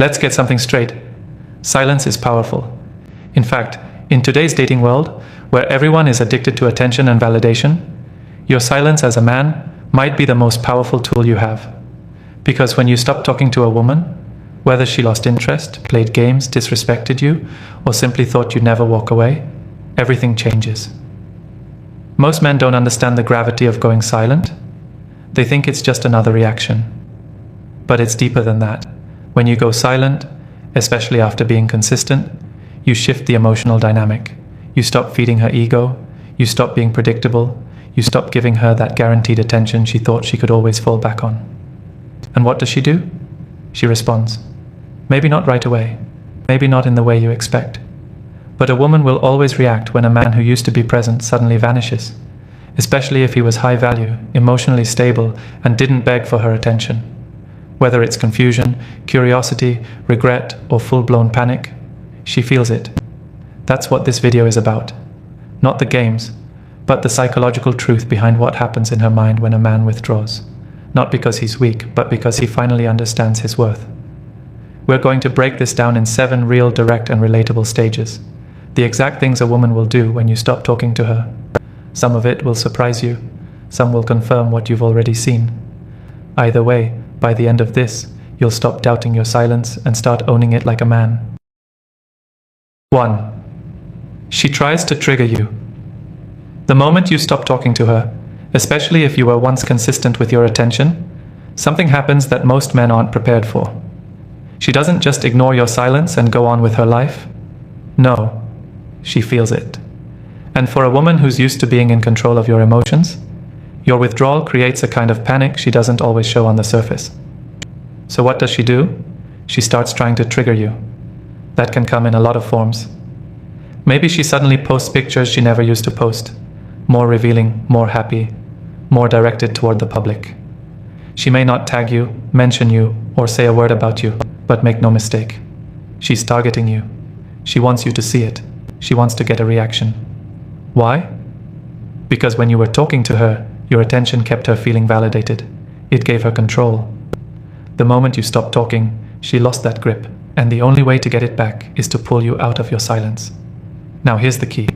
Let's get something straight. Silence is powerful. In fact, in today's dating world, where everyone is addicted to attention and validation, your silence as a man might be the most powerful tool you have. Because when you stop talking to a woman, whether she lost interest, played games, disrespected you, or simply thought you'd never walk away, everything changes. Most men don't understand the gravity of going silent. They think it's just another reaction. But it's deeper than that. When you go silent, especially after being consistent, you shift the emotional dynamic. You stop feeding her ego, you stop being predictable, you stop giving her that guaranteed attention she thought she could always fall back on. And what does she do? She responds. Maybe not right away, maybe not in the way you expect. But a woman will always react when a man who used to be present suddenly vanishes, especially if he was high value, emotionally stable, and didn't beg for her attention. Whether it's confusion, curiosity, regret, or full-blown panic, she feels it. That's what this video is about. Not the games, but the psychological truth behind what happens in her mind when a man withdraws. Not because he's weak, but because he finally understands his worth. We're going to break this down in 7 real, direct, and relatable stages. The exact things a woman will do when you stop talking to her. Some of it will surprise you. Some will confirm what you've already seen. Either way, by the end of this, you'll stop doubting your silence and start owning it like a man. 1. She tries to trigger you. The moment you stop talking to her, especially if you were once consistent with your attention, something happens that most men aren't prepared for. She doesn't just ignore your silence and go on with her life. No, she feels it. And for a woman who's used to being in control of your emotions, your withdrawal creates a kind of panic she doesn't always show on the surface. So what does she do? She starts trying to trigger you. That can come in a lot of forms. Maybe she suddenly posts pictures she never used to post. More revealing, more happy, more directed toward the public. She may not tag you, mention you, or say a word about you, but make no mistake. She's targeting you. She wants you to see it. She wants to get a reaction. Why? Because when you were talking to her, your attention kept her feeling validated. It gave her control. The moment you stopped talking, she lost that grip, and the only way to get it back is to pull you out of your silence. Now here's the key.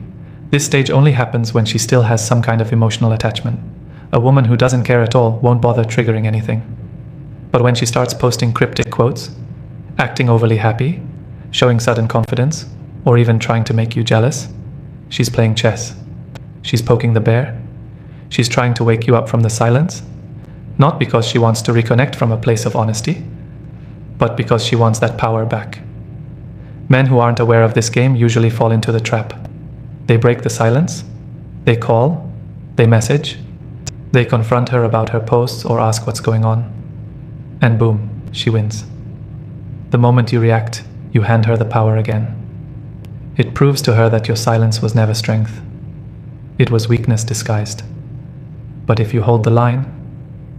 This stage only happens when she still has some kind of emotional attachment. A woman who doesn't care at all won't bother triggering anything. But when she starts posting cryptic quotes, acting overly happy, showing sudden confidence, or even trying to make you jealous, she's playing chess. She's poking the bear. She's trying to wake you up from the silence, not because she wants to reconnect from a place of honesty, but because she wants that power back. Men who aren't aware of this game usually fall into the trap. They break the silence, they call, they message, they confront her about her posts or ask what's going on, and boom, she wins. The moment you react, you hand her the power again. It proves to her that your silence was never strength. It was weakness disguised. But if you hold the line,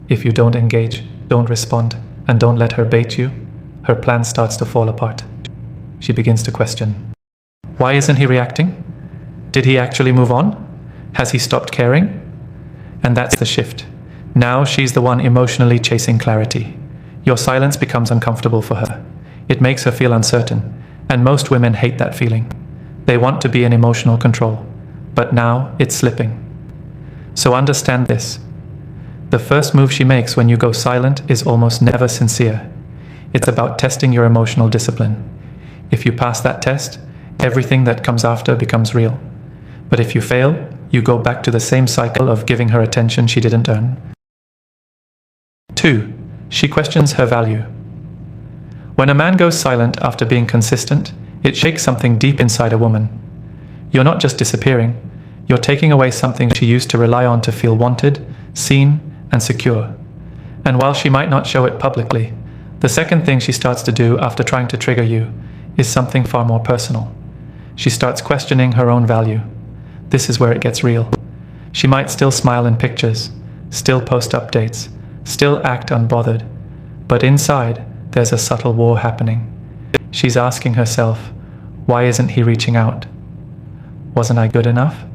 if you don't engage, don't respond, and don't let her bait you, her plan starts to fall apart. She begins to question. Why isn't he reacting? Did he actually move on? Has he stopped caring? And that's the shift. Now she's the one emotionally chasing clarity. Your silence becomes uncomfortable for her. It makes her feel uncertain, and most women hate that feeling. They want to be in emotional control, but now it's slipping. So understand this. The first move she makes when you go silent is almost never sincere. It's about testing your emotional discipline. If you pass that test, everything that comes after becomes real. But if you fail, you go back to the same cycle of giving her attention she didn't earn. 2. She questions her value. When a man goes silent after being consistent, it shakes something deep inside a woman. You're not just disappearing, you're taking away something she used to rely on to feel wanted, seen, and secure. And while she might not show it publicly, the second thing she starts to do after trying to trigger you is something far more personal. She starts questioning her own value. This is where it gets real. She might still smile in pictures, still post updates, still act unbothered, but inside, there's a subtle war happening. She's asking herself, why isn't he reaching out? Wasn't I good enough?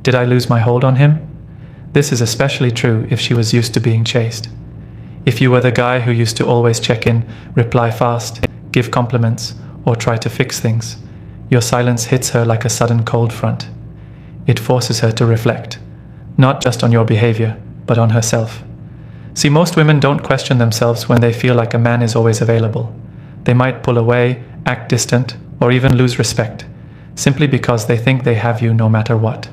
Did I lose my hold on him? This is especially true if she was used to being chased. If you were the guy who used to always check in, reply fast, give compliments, or try to fix things, your silence hits her like a sudden cold front. It forces her to reflect, not just on your behavior, but on herself. See, most women don't question themselves when they feel like a man is always available. They might pull away, act distant, or even lose respect, simply because they think they have you no matter what.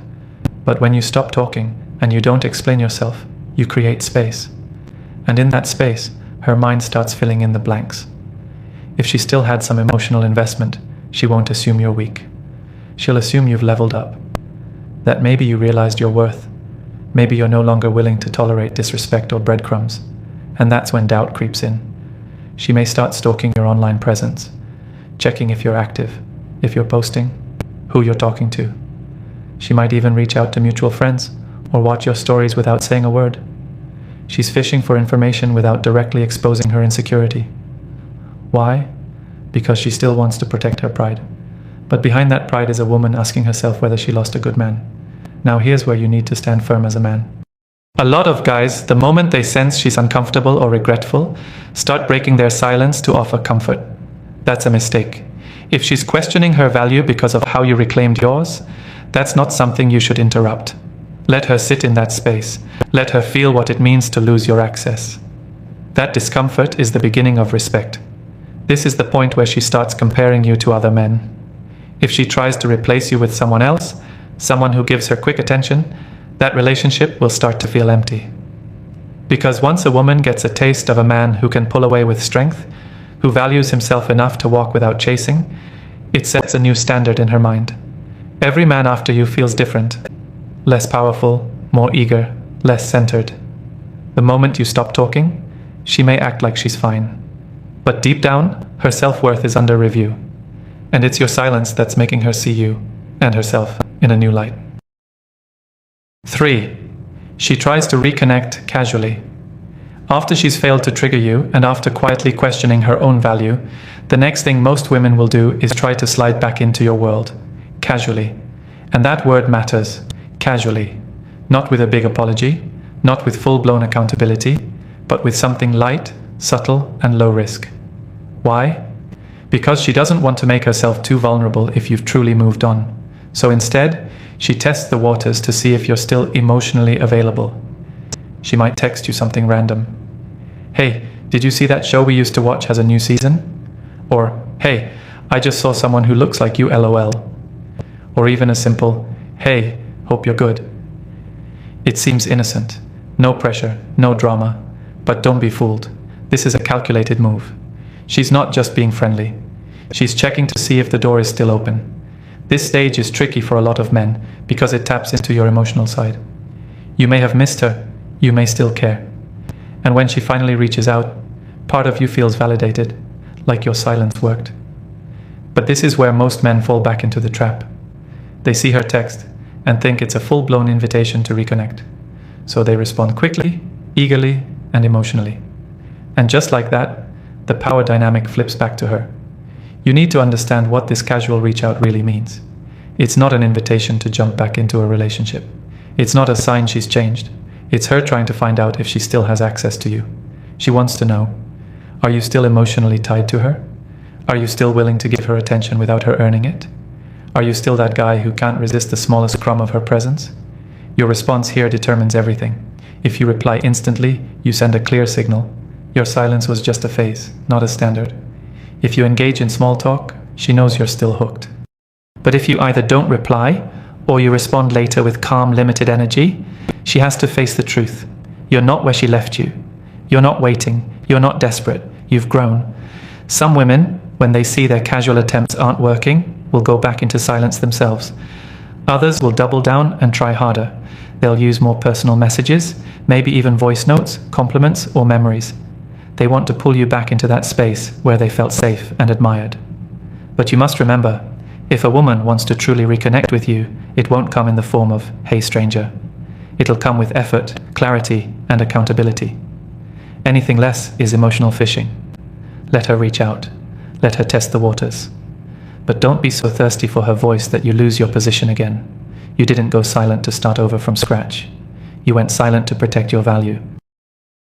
But when you stop talking and you don't explain yourself, you create space. And in that space, her mind starts filling in the blanks. If she still had some emotional investment, she won't assume you're weak. She'll assume you've leveled up, that maybe you realized your worth. Maybe you're no longer willing to tolerate disrespect or breadcrumbs, and that's when doubt creeps in. She may start stalking your online presence, checking if you're active, if you're posting, who you're talking to. She might even reach out to mutual friends or watch your stories without saying a word. She's fishing for information without directly exposing her insecurity. Why? Because she still wants to protect her pride. But behind that pride is a woman asking herself whether she lost a good man. Now here's where you need to stand firm as a man. A lot of guys, the moment they sense she's uncomfortable or regretful, start breaking their silence to offer comfort. That's a mistake. If she's questioning her value because of how you reclaimed yours, that's not something you should interrupt. Let her sit in that space. Let her feel what it means to lose your access. That discomfort is the beginning of respect. This is the point where she starts comparing you to other men. If she tries to replace you with someone else, someone who gives her quick attention, that relationship will start to feel empty. Because once a woman gets a taste of a man who can pull away with strength, who values himself enough to walk without chasing, it sets a new standard in her mind. Every man after you feels different, less powerful, more eager, less centered. The moment you stop talking, she may act like she's fine. But deep down, her self-worth is under review. And it's your silence that's making her see you and herself in a new light. 3. She tries to reconnect casually. After she's failed to trigger you and after quietly questioning her own value, the next thing most women will do is try to slide back into your world, casually. And that word matters, casually. Not with a big apology, not with full-blown accountability, but with something light, subtle, and low risk. Why? Because she doesn't want to make herself too vulnerable if you've truly moved on. So instead, she tests the waters to see if you're still emotionally available. She might text you something random. Hey, did you see that show we used to watch has a new season? Or, hey, I just saw someone who looks like you, LOL. Or even a simple, hey, hope you're good. It seems innocent. No pressure, no drama. But don't be fooled. This is a calculated move. She's not just being friendly. She's checking to see if the door is still open. This stage is tricky for a lot of men because it taps into your emotional side. You may have missed her, you may still care. And when she finally reaches out, part of you feels validated, like your silence worked. But this is where most men fall back into the trap. They see her text and think it's a full-blown invitation to reconnect. So they respond quickly, eagerly, and emotionally. And just like that, the power dynamic flips back to her. You need to understand what this casual reach out really means. It's not an invitation to jump back into a relationship. It's not a sign she's changed. It's her trying to find out if she still has access to you. She wants to know, are you still emotionally tied to her? Are you still willing to give her attention without her earning it? Are you still that guy who can't resist the smallest crumb of her presence? Your response here determines everything. If you reply instantly, you send a clear signal. Your silence was just a phase, not a standard. If you engage in small talk, she knows you're still hooked. But if you either don't reply, or you respond later with calm, limited energy, she has to face the truth. You're not where she left you. You're not waiting. You're not desperate. You've grown. Some women, when they see their casual attempts aren't working, will go back into silence themselves. Others will double down and try harder. They'll use more personal messages, maybe even voice notes, compliments, or memories. They want to pull you back into that space where they felt safe and admired. But you must remember, if a woman wants to truly reconnect with you, it won't come in the form of, hey stranger. It'll come with effort, clarity, and accountability. Anything less is emotional fishing. Let her reach out. Let her test the waters. But don't be so thirsty for her voice that you lose your position again. You didn't go silent to start over from scratch. You went silent to protect your value,